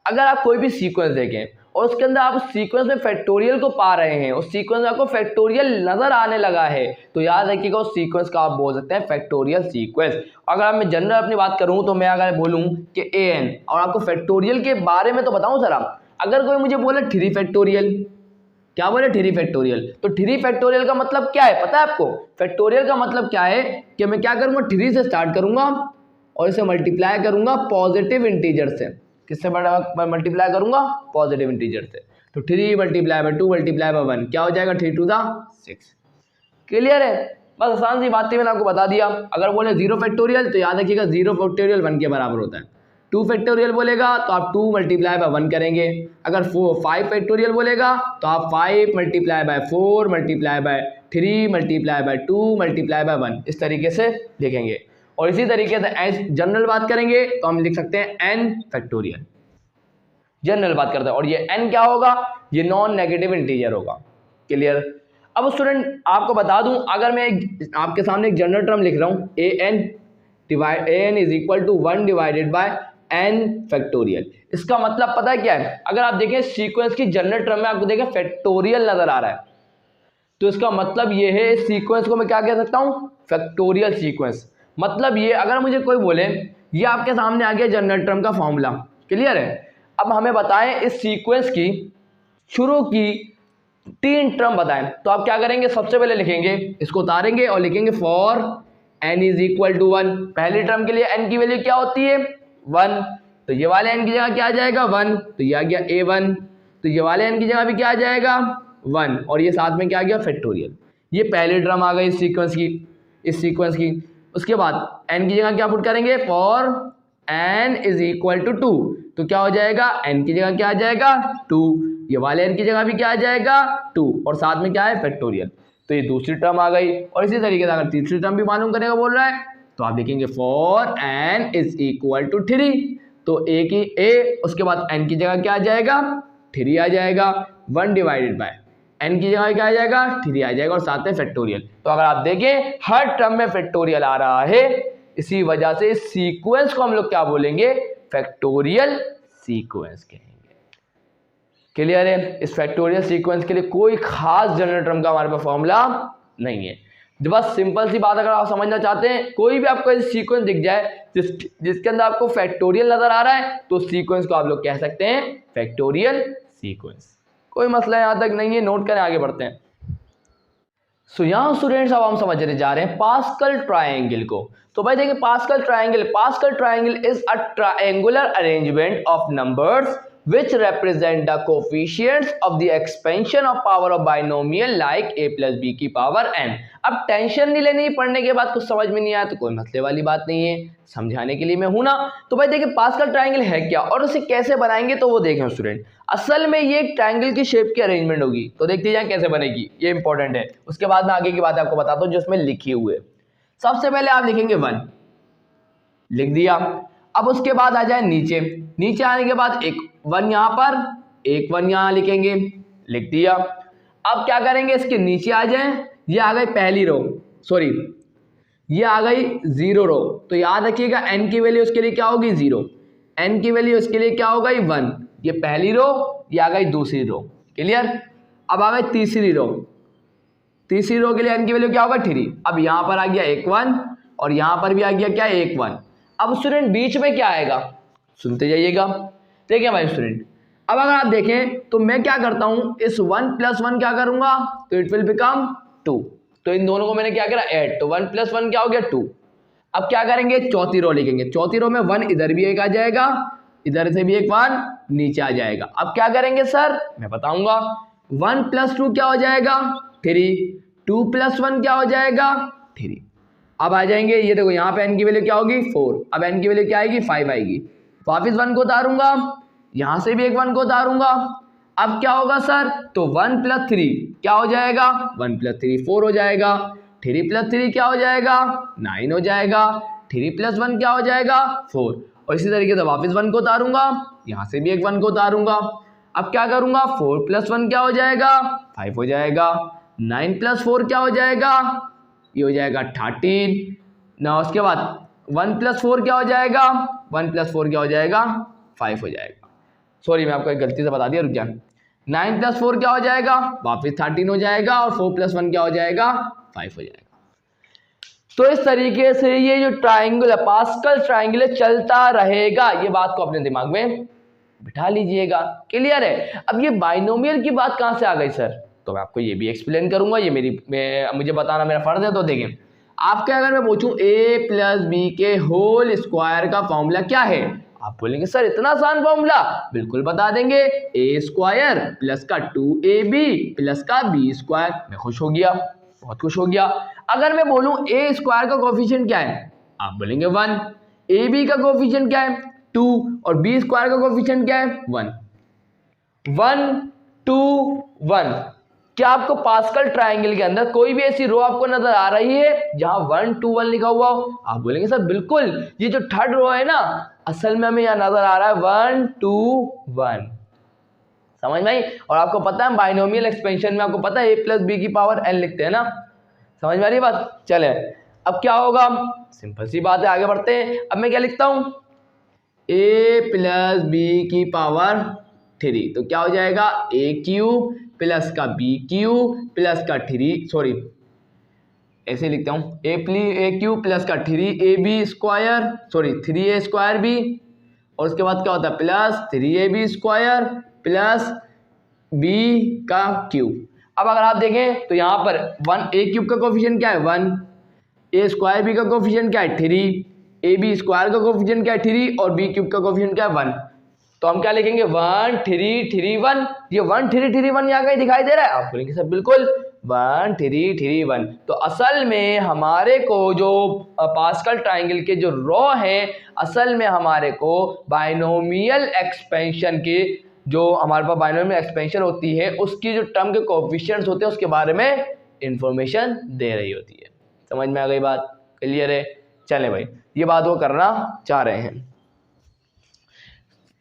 अगर आप कोई भी सीक्वेंस देखें और उसके अंदर आप उस सीक्वेंस में फैक्टोरियल को पा रहे हैं, उस सीक्वेंस में आपको फैक्टोरियल नजर आने लगा है, तो याद रखिएगा उस सीक्वेंस का आप बोल सकते हैं फैक्टोरियल सीक्वेंस। अगर मैं जनरल अपनी बात करूं तो मैं अगर बोलूं कि an और आपको फैक्टोरियल के बारे में तो बताऊं जरा, अगर कोई मुझे बोले 3 फैक्टोरियल, क्या बोले 3 फैक्टोरियल, तो 3 फैक्टोरियल का मतलब क्या है पता है आपको? फैक्टोरियल का मतलब क्या है कि मैं क्या करूंगा, 3 से स्टार्ट करूंगा और इसे मल्टीप्लाई करूंगा पॉजिटिव इंटीजर से। किससे मल्टीप्लाई करूंगा? पॉजिटिव इंटीजर से। तो 3 मल्टीप्लाई बाय 2 मल्टीप्लाई बाय 1 क्या हो जाएगा? 3 टू द 6। क्लियर है? बस आसान सी बात थी, मैंने आपको बता दिया। अगर बोले 0 फैक्टोरियल तो याद रखिएगा 0 फैक्टोरियल 1 के बराबर होता है। 2 फैक्टोरियल बोलेगा तो आप 2 मल्टीप्लाई बाय 1 करेंगे। अगर 5 फैक्टोरियल बोलेगा तो आप 5 multiply by 4 multiply by 3 multiply by 2 multiply by 1 इस तरीके से लिखेंगे। और इसी तरीके से जनरल बात करेंगे तो हम लिख सकते हैं n फैक्टोरियल, जनरल बात करते हैं। और ये n क्या होगा? ये नॉन नेगेटिव इंटीजर होगा। क्लियर? अब स्टूडेंट आपको बता दूं, अगर मैं आपके सामने एक जनरल टर्म लिख रहा हूं an is equal to 1 divided by n factorial, इसका मतलब पता है क्या है? अगर आप देखें सीक्वेंस की जनरल टर्म में आपको देखें फैक्टोरियल नजर आ रहा है, तो इसका मतलब ये है इस सीक्वेंस को मैं क्या कह सकता हूं? Factorial sequence. मतलब ये अगर मुझे कोई बोले ये आपके सामने आ गया जनरल टर्म का फॉर्मूला, क्लियर है? अब हमें बताएं इस सीक्वेंस की शुरू की 3 टर्म बताएं, तो आप क्या करेंगे? सबसे पहले लिखेंगे, इसको उतारेंगे और लिखेंगे for n is equal to 1। पहली टर्म के लिए n की वैल्यू क्या होती है? 1, तो ये वाले n की जगह क्या आ जाएगा? 1, तो ये आ गया a1, तो ये वाले n की जगह भी क्या आ जाएगा? 1, और ये साथ में क्या आ गया? फैक्टोरियल। ये पहली टर्म आ गई इस सीक्वेंस की। उसके बाद n की जगह क्या पुट करेंगे? For n is equal to 2, तो क्या हो जाएगा? n की जगह क्या आ जाएगा? 2, ये वाले n की जगह भी क्या आ जाएगा? 2, और साथ में क्या है? फैक्टोरियल। तो ये दूसरी टर्म आ गई। और इसी तरीके से अगर तीसरी टर्म भी मालूम करने का बोल रहा है तो आप लिखेंगे for n is equal to 3, तो a की a, उसके बाद n की जगह क्या आ जाएगा? 3 आ जाएगा। 1 डिवाइडेड बाय n की जगह क्या आ जाएगा? 3 आ जाएगा, और साथ में फैक्टोरियल। तो अगर आप देखें हर टर्म में फैक्टोरियल आ रहा है, इसी वजह से इस सीक्वेंस को हम लोग क्या बोलेंगे? फैक्टोरियल सीक्वेंस कहेंगे। क्लियर है? इस फैक्टोरियल सीक्वेंस के लिए कोई खास जनरल टर्म का हमारे पास फॉर्मूला नहीं है। बस सिंपल सी बात अगर आप समझना चाहते हैं, कोई भी आपको इस सीक्वेंस दिख जाए जिसके अंदर आपको फैक्टोरियल नजर आ रहा है, तो सीक्वेंस को आप लोग कह सकते हैं फैक्टोरियल सीक्वेंस। कोई मसला यहां तक नहीं है, नोट करें, आगे बढ़ते हैं। सो यहाँ स्टूडेंट्स अब हम समझने जा रहे हैं पास्कल ट्रायंगल को। तो भाई देखिए pascal triangle is a triangular arrangement of numbers which represent the coefficients of the expansion of power of binomial like a plus b की पावर n। अब टेंशन नहीं लेनी, पढ़ने के बाद कुछ समझ में नहीं आया तो कोई मसले वाली बात नहीं है, समझाने के लिए मैं हूं ना। तो भाई देखिए पास्कल ट्रायंगल है क्या और उसे कैसे बनाएंगे, तो वो देखें स्टूडेंट। असल में ये एक ट्रायंगल की शेप की अरेंजमेंट होगी, तो देखते जाए कैसे बनेगी, ये इंपॉर्टेंट है। उसके बाद मैं आगे की बात आपको बताता हूँ जो उसमें लिखी हुई है। सबसे पहले आप लिखेंगे 1, लिख दिया। अब उसके बाद आ जाए नीचे आने के बाद एक 1 यहाँ पर, एक 1 यहाँ लिखेंगे, लिख दिया। अब क्या करेंगे, इसके नीचे आ जाए, ये आ गई पहली रो, सॉरी ये आ गई 0 रो। तो याद रखिएगा n की वैल्यू उसके लिए क्या होगी? 0। n की वैल्यू उसके लिए क्या हो गई? 1। ये पहली रो, ये आ गई दूसरी रो। क्लियर? अब आ गई तीसरी रो के लिए n की वैल्यू क्या होगा? 3। अब यहाँ पर आ गया एक 1 और यहाँ पर भी आ गया क्या? एक 1। अब स्टूडेंट बीच में क्या आएगा, सुनते जाइएगा। देखिए भाई स्टूडेंट, अब अगर आप देखें तो मैं क्या करता हूं, इस 1 + 1 क्या करूंगा, तो इट विल बिकम 2। तो इन दोनों को मैंने क्या करा? ऐड। तो 1 + 1 क्या हो गया? 2। अब क्या करेंगे, चौथी रो लिखेंगे। चौथी रो में 1 इधर भी एक आ जाएगा, इधर से भी एक 1 नीचे आ जाएगा। अब क्या करेंगे सर, मैं बताऊंगा। 1 + 2 क्या हो जाएगा, 3। 2 + 1 क्या हो जाएगा, 3। अब आ जाएंगे, ये देखो यहाँ पे n की वैल्यू क्या होगी, 4। अब n की वैल्यू क्या आएगी, 5 आएगी। वापिस 1 को उतारूंगा, यहां से भी एक 1 को उतारूंगा। अब क्या होगा सर, तो 1 + 3 क्या हो जाएगा, 1 + 3 4 हो जाएगा। 3 + 3 क्या हो जाएगा, 9 हो जाएगा। 3 + 1 क्या हो जाएगा, 4। और इसी तरीके से वापस 1 को उतारूंगा, यहां से भी एक 1 को उतारूंगा। अब क्या करूंगा, 4 + 1 क्या हो जाएगा, 5 हो जाएगा। 9 + 4 क्या हो जाएगा, ये हो जाएगा 13 ना। उसके बाद 1 + 4 क्या हो जाएगा, 1 + 4 क्या हो जाएगा, 5 हो जाएगा। सॉरी मैं आपको एक गलती से बता दिया, रुक जा। 9 + 4 क्या हो जाएगा, वापस 13 हो जाएगा। और 4 + 1 क्या हो जाएगा, 5 हो जाएगा। तो इस तरीके से ये जो ट्राइंगल है, पास्कल ट्राइंगल चलता रहेगा। ये बात को अपने दिमाग में बिठा लीजिएगा। क्लियर है। अब ये बाइनोमियल की बात कहां से आ गई सर, तो मैं आपको ये भी एक्सप्लेन करूंगा। ये मुझे बताना मेरा फर्ज है। तो देखें, आपके अगर मैं पूछूं a + b के होल स्क्वायर का फॉर्मूला क्या है, आप बोलेंगे सर इतना आसान फॉर्मूला, बिल्कुल बता देंगे। a² प्लस का 2ab प्लस का b²। मैं खुश हो गया, बहुत खुश हो गया। अगर मैं बोलूं a² का कोफिशिएंट क्या है, आप बोलेंगे 1। ab का कोफिशिएंट क्या है, 2। और b² का कोफिशिएंट क्या है, 1। 1 2 1। क्या आपको पास्कल ट्राइंगल के अंदर कोई भी ऐसी रो आपको नजर आ रही है जहां 1 2 1 लिखा हुआ हो? आप बोलेंगे सर बिल्कुल, ये जो थर्ड रो है ना, असल में हमें यहां नजर आ रहा है 1 2 1। समझ में आई? और आपको पता है बाइनोमियल एक्सपेंशन में आपको पता है a + b की पावर n लिखते हैं ना। समझ में आ रही बात? चले अब क्या होगा, सिंपल सी बात है, आगे बढ़ते हैं। अब मैं क्या लिखता हूं, a + b की पावर 3। तो क्या हो जाएगा, a³ प्लस का b³ प्लस का 3, सॉरी ऐसे लिखता हूं, a³ प्लस का 3ab², सॉरी 3a² b। और उसके बाद क्या होता है, प्लस 3ab² प्लस b का क्यूब। अब अगर आप देखें तो यहाँ पर 1 a³ का कोफिशिएंट क्या है, 1। a² b का कोफिशिएंट क्या है, 3। ab² का कोफिशिएंट क्या है, 3। और b³ का कोफिशिएंट क्या है, 1। तो हम क्या लिखेंगे, 1 3 3 1। ये 1 3 3 1 यहाँ कहीं दिखाई दे रहा है? आप बोलेंगे सर बिल्कुल, 1 3 3 1। तो असल में हमारे को जो पास्कल ट्राइंगल के जो रो है, असल में हमारे को बाइनोमियल एक्सपेंशन के जो हमारे पास बाइनोमियल एक्सपेंशन होती है, उसकी जो टर्म के कोएफिशिएंट्स होते हैं उसके बारे में इंफॉर्मेशन दे रही होती है। समझ में आ गई बात? क्लियर है? चलें भाई, ये बात वो करना चाह रहे हैं।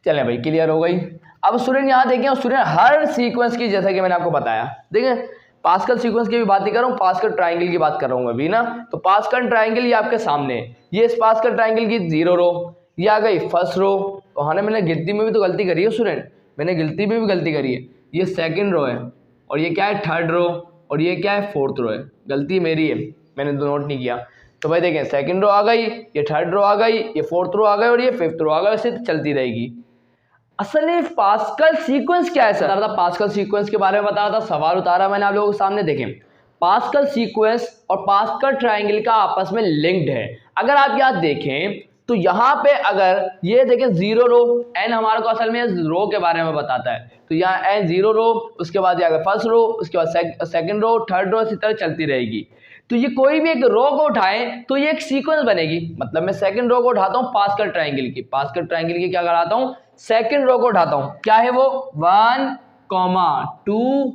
चलें भाई, क्लियर हो गई। अब स्टूडेंट यहाँ देखें, स्टूडेंट हर सीक्वेंस की, जैसा कि मैंने आपको बताया, देखें पास्कल सीक्वेंस की भी बात नहीं कर रहा हूँ, पास्कल ट्राइंगल की बात कर रहा हूँ अभी ना। तो पास्कल ट्राइंगल ये आपके सामने है। ये इस पास्कल ट्राइंगल की 0 रो, ये आ गई फर्स्ट रो। तो हाँ, मैंने गिनती में भी तो गलती करी है स्टूडेंट, मैंने गिनती में भी गलती करी है। ये सेकंड रो है, और ये क्या है, थर्ड रो, और ये क्या है, फोर्थ रो है। गलती मेरी है, मैंने नोट नहीं किया। तो भाई देखें, सेकंड रो आ गई, ये थर्ड रो आ गई, ये फोर्थ रो आ गई, और ये फिफ्थ रो आ गई। ऐसे चलती रहेगी। असल में पास्कल सीक्वेंस क्या है सर? पास्कल सीक्वेंस के बारे में बताया था, सवाल उतारा मैंने आप लोगों के सामने। देखें, पास्कल सीक्वेंस और पास्कल ट्राइंगल का आपस में लिंक्ड है। अगर आप याद देखें तो यहाँ पे अगर ये देखें 0 रो, n हमारे को असल में रो के बारे में बताता है। तो यहाँ n 0 रो, उसके बाद यहाँ फर्स्ट रो, उसके बाद सेकंड रो, थर्ड रो, इसी तरह चलती रहेगी। तो ये कोई भी एक रो को उठाएं तो ये एक सीक्वेंस बनेगी। मतलब मैं सेकंड रो को उठाता हूँ पास्कल ट्राइंगल की, पास्कल ट्राइंगल की क्या कराता हूँ, सेकंड रो को उठाता हूँ, क्या है वो, 1 2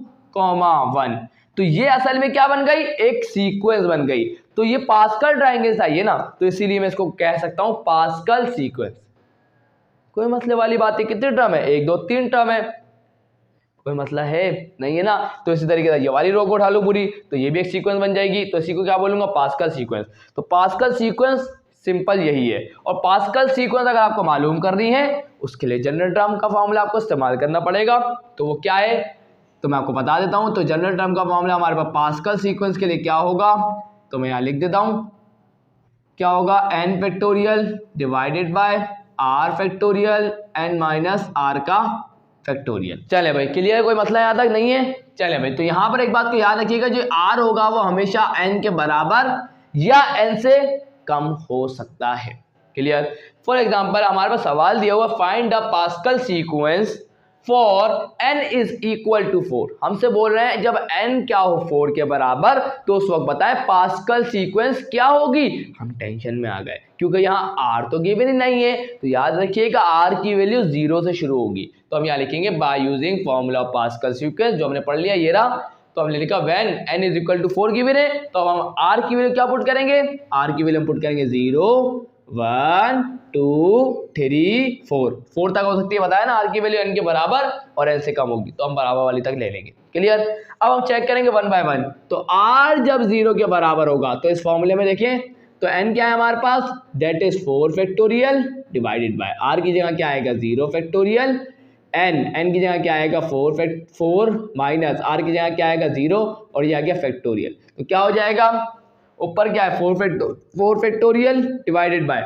1। तो ये असल में क्या बन गई, एक सीक्वेंस बन गई। तो ये पास्कल ट्राइंगल से आई है ना, तो इसीलिए मैं इसको कह सकता हूं पास्कल सीक्वेंस। कोई मसले वाली बात है? कितने टर्म है, 1 2 3 टर्म है, कोई मसला है नहीं है ना। तो इसी तरीके से ये वाली रो को उठा लो पूरी, तो ये भी एक सीक्वेंस बन जाएगी। तो इसी को क्या बोलूंगा, पास्कल सीक्वेंस। तो पास्कल सीक्वेंस सिंपल यही है। और पास्कल सीक्वेंस अगर आपको मालूम करनी है, उसके लिए जनरल टर्म का फॉर्मूला आपको इस्तेमाल करना पड़ेगा। तो वो क्या है, तो मैं आपको बता देता हूं। तो जनरल टर्म का फॉर्मूला हमारे पास पास्कल सीक्वेंस के लिए क्या होगा, तो मैं यहाँ लिख देता हूं, क्या होगा, n factorial divided by r factorial n minus r का फैक्टोरियल। चले भाई, क्लियर? कोई मसला यहाँ तक नहीं है? चले भाई, तो यहाँ पर एक बात को याद रखिएगा, जो r होगा वो हमेशा n के बराबर या n से कम हो सकता है। क्लियर। फॉर एग्जाम्पल हमारे पास सवाल दिया हुआ find the Pascal sequence for n is equal to 4। हमसे बोल रहे हैं जब n क्या हो 4 के बराबर तो उस वक्त बताए पास्कल सीक्वेंस क्या होगी। हम टेंशन में आ गए क्योंकि यहाँ r तो गिवन ही नहीं है, तो याद रखिएगा r की वैल्यू 0 से शुरू होगी। तो हम यहाँ लिखेंगे by using formula of Pascal sequence, जो हमने पढ़ लिया ये रहा। तो हमने लिखा when n is equal to 4 given है, तो हम r की वैल्यू क्या पुट करेंगे, r की वैल्यू हम पुट करेंगे 0 1 2 3 4 4 तक हो सकती है, बताया ना r की वैल्यू n के बराबर और n से कम होगी तो हम बराबर वाली तक ले लेंगे। क्लियर। अब हम चेक करेंगे 1 बाय 1। तो r जब 0 के बराबर होगा तो इस फॉर्मूले में देखें तो n क्या है हमारे पास, that is 4 factorial divided by r की जगह क्या आएगा 0 फैक्टोरियल, n की जगह क्या आएगा 4 माइनस r की जगह क्या आएगा 0 और ये आ गया फैक्टोरियल। तो क्या हो जाएगा, ऊपर क्या है 4 फैक्टोरियल डिवाइडेड बाय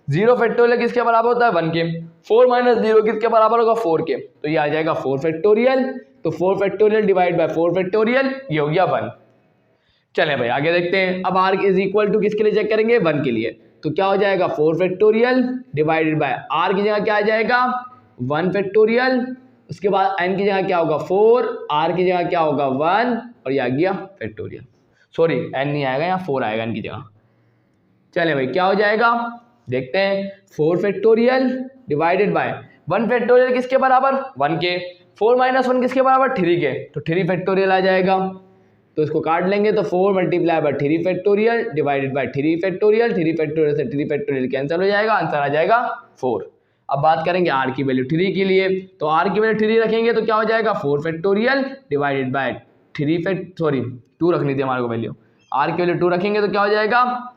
0 फैक्टोरियल किसके बराबर होता है 1 के, 4 माइनस 0 किसके बराबर होगा 4 के, तो ये आ जाएगा 4 फैक्टोरियल। तो 4 फैक्टोरियल डिवाइड बाय 4 फैक्टोरियल ये हो गया 1। चलें भाई आगे देखते हैं। अब r इज इक्वल टू किसके लिए चेक करेंगे 1 के लिए, तो क्या हो जाएगा 4 फैक्टोरियल डिवाइडेड बाय r की जगह क्या आ जाएगा 1 फैक्टोरियल, उसके बाद n की जगह क्या होगा 4, r की जगह क्या होगा 1 और ये आ गया फैक्टोरियल। सॉरी n नहीं आएगा, यहाँ 4 आएगा n की जगह। चलें भाई क्या हो जाएगा देखते हैं, 4 फैक्टोरियल डिवाइडेड बाय 1 फैक्टोरियल किसके बराबर 1 के, 4 माइनस 1 किसके बराबर 3 के, तो 3 फैक्टोरियल आ जाएगा। तो इसको काट लेंगे तो 4 multiply by 3 factorial divided bye 3 factorial, 3 factorial से 3 फैक्टोरियल कैंसिल हो जाएगा, आंसर आ जाएगा 4। अब बात करेंगे r की वैल्यू 3 के लिए, तो r की वैल्यू 3 रखेंगे तो क्या हो जाएगा 4 फैक्टोरियल डिवाइडेड बाय 2 रखनी थी हमारे को वैल्यू, r की वैल्यू 2 रखेंगे तो क्या हो जाएगा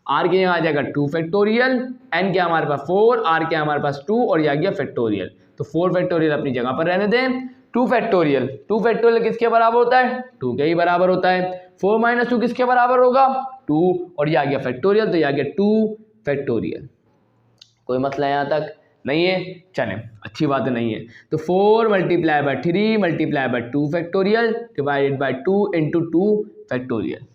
r के यहाँ आ जाएगा 2 फैक्टोरियल, n क्या हमारे पास 4, r क्या हमारे पास 2 और ये आ गया फैक्टोरियल। तो 4 फैक्टोरियल अपनी जगह पर रहने दें, 2 फैक्टोरियल किसके बराबर होता है 2 के ही बराबर होता है, 4 माइनस 2 किसके बराबर होगा 2 और ये आ गया फैक्टोरियल, तो ये आ गया 2 फैक्टोरियल। कोई मसला यहाँ तक नहीं है, चलें अच्छी बात नहीं है। तो 4 multiply by 3 multiply by 2 factorial divided bye 2 into 2 factorial.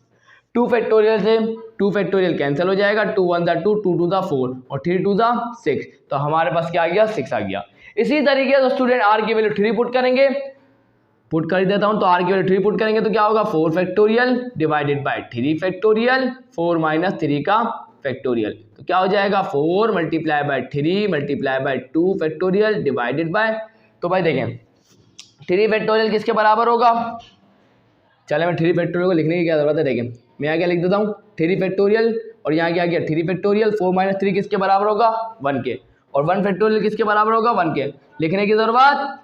2 factorial से 2 फैक्टोरियल कैंसिल हो जाएगा, 2 1 दा 2, 2 2 दा 4 और 3 2 दा 6, तो हमारे पास क्या आ गया 6 आ गया। इसी तरीके से स्टूडेंट r की वैल्यू 3 पुट करेंगे, पुट कर देता हूं, तो r की वैल्यू 3 पुट करेंगे तो क्या होगा 4 factorial divided bye 3 factorial, 4 minus 3 का फैक्टोरियल, तो क्या हो जाएगा 4 multiply by 3 multiply by 2 factorial divided bye, तो भाई देखें 3 फैक्टोरियल किसके बराबर होगा, चले मैं 3 फैक्टोरियल को लिखने की क्या जरूरत है, देखें मैं यहाँ क्या लिख देता हूँ 3 फैक्टोरियल और यहाँ क्या गया 3 फैक्टोरियल, 4 माइनस 3 किसके बराबर होगा 1 के, और 1 फैक्टोरियल किसके बराबर होगा 1 के, लिखने की जरूरत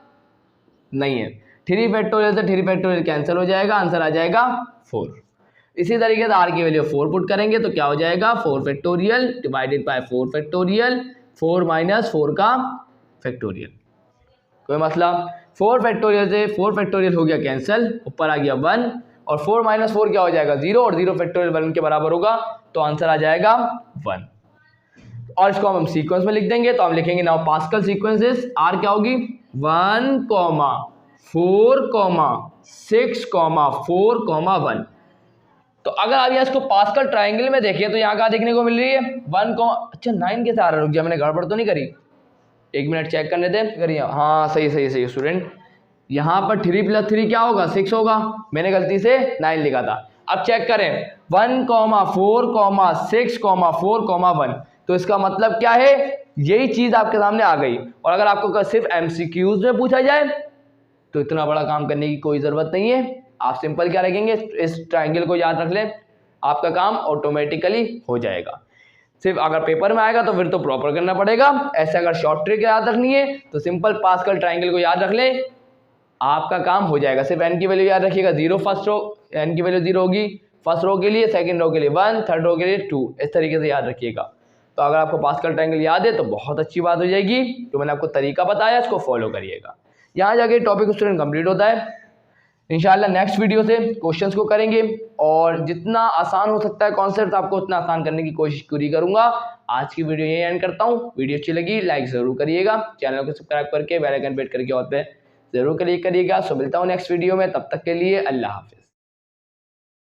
नहीं है। 3 फैक्टोरियल से 3 फैक्टोरियल कैंसिल हो जाएगा, आंसर आ जाएगा 4। इसी तरीके से r की वैल्यू 4 पुट करेंगे तो क्या हो जाएगा 4 factorial divided bye 4 factorial, 4 minus 4 का फैक्टोरियल। कोई मसला, 4 फैक्टोरियल से 4 फैक्टोरियल हो गया कैंसिल, ऊपर आ गया 1 और 4 माइनस 4 क्या हो जाएगा 0 और 0 फैक्टोरियल 1 के बराबर होगा, तो आंसर आ जाएगा 1। और इसको हम सीक्वेंस में लिख देंगे, तो हम लिखेंगे नाउ पास्कल सीक्वेंसेस, r क्या होगी 1, 4, 6, 4, 1। तो अगर आप यहाँ इसको पास्कल ट्राइंगल में देखिए तो यहाँ कहाँ देखने को मिल रही है 1, अच्छा 9 के साथ रुक गया, मैंने गड़बड़ तो नहीं करी, 1 मिनट चेक करने दें करिए, हाँ सही स्टूडेंट, यहाँ पर 3 प्लस 3 क्या होगा 6 होगा, मैंने गलती से 9 लिखा था। अब चेक करें 1, 4, 6, 4, 1, तो इसका मतलब क्या है, यही चीज आपके सामने आ गई। और अगर आपको सिर्फ एमसीक्यूज में पूछा जाए तो इतना बड़ा काम करने की कोई ज़रूरत नहीं है, आप सिंपल क्या रखेंगे, इस ट्राइंगल को याद रख लें, आपका काम ऑटोमेटिकली हो जाएगा। सिर्फ अगर पेपर में आएगा तो फिर तो प्रॉपर करना पड़ेगा, ऐसे अगर शॉर्ट ट्रिक याद रखनी है तो सिंपल पास्कल ट्राइंगल को याद रख लें, आपका काम हो जाएगा। सिर्फ n की वैल्यू याद रखिएगा 0 फर्स्ट रो, n की वैल्यू 0 होगी फर्स्ट रो के लिए, सेकंड रो के लिए 1, थर्ड रो के लिए 2, इस तरीके से याद रखिएगा। तो अगर आपको पास्कल ट्राइंगल याद है तो बहुत अच्छी बात हो जाएगी, तो मैंने आपको तरीका बताया इसको फॉलो करिएगा। यहाँ जाके टॉपिक स्टूडेंट कंप्लीट होता है। इंशाल्लाह नेक्स्ट वीडियो से क्वेश्चंस को करेंगे और जितना आसान हो सकता है कॉन्सेप्ट आपको उतना आसान करने की कोशिश पूरी करूंगा। आज की वीडियो यही एंड करता हूँ। वीडियो अच्छी लगी लाइक ज़रूर करिएगा, चैनल को सब्सक्राइब करके बेल आइकन पे हिट करके और पे ज़रूर क्लिक करिएगा। सो मिलता हूँ नेक्स्ट वीडियो में, तब तक के लिए अल्लाह हाफ़िज़।